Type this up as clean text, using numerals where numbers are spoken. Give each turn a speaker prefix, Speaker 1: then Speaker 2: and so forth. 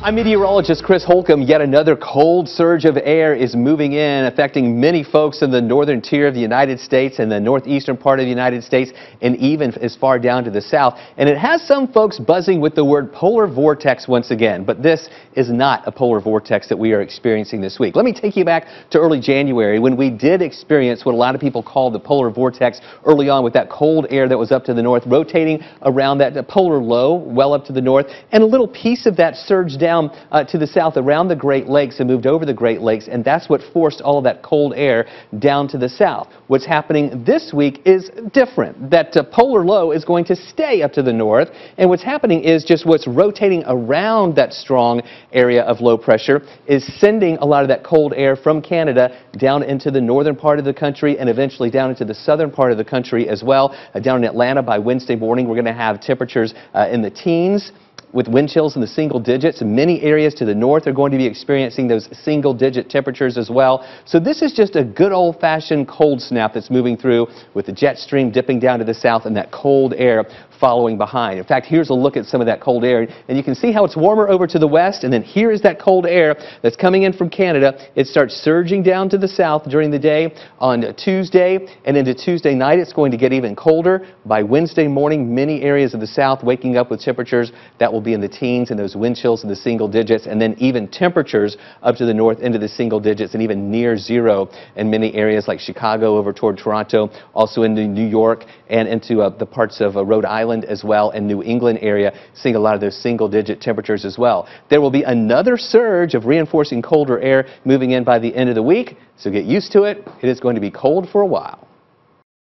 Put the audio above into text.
Speaker 1: I'm meteorologist Chris Holcomb. Yet another cold surge of air is moving in, affecting many folks in the northern tier of the United States and the northeastern part of the United States, and even as far down to the south. And it has some folks buzzing with the word polar vortex once again. But this is not a polar vortex that we are experiencing this week. Let me take you back to early January when we did experience what a lot of people call the polar vortex early on, with that cold air that was up to the north, rotating around that polar low well up to the north, and a little piece of that surged down to the south around the Great Lakes and moved over the Great Lakes, and that's what forced all of that cold air down to the south. What's happening this week is different. That polar low is going to stay up to the north, and what's happening is just what's rotating around that strong area of low pressure is sending a lot of that cold air from Canada down into the northern part of the country and eventually down into the southern part of the country as well. Down in Atlanta by Wednesday morning, we're going to have temperatures in the teens, with wind chills in the single digits. Many areas to the north are going to be experiencing those single-digit temperatures as well. So this is just a good old-fashioned cold snap that's moving through, with the jet stream dipping down to the south and that cold air following behind. In fact, here's a look at some of that cold air, and you can see how it's warmer over to the west, and then here is that cold air that's coming in from Canada. It starts surging down to the south during the day on Tuesday, and into Tuesday night it's going to get even colder. By Wednesday morning, many areas of the south waking up with temperatures that will be in the teens and those wind chills in the single digits, and then even temperatures up to the north into the single digits and even near zero in many areas like Chicago over toward Toronto, also into New York and into the parts of Rhode Island as well, and New England area, seeing a lot of those single-digit temperatures as well. There will be another surge of reinforcing colder air moving in by the end of the week, so get used to it. It is going to be cold for a while.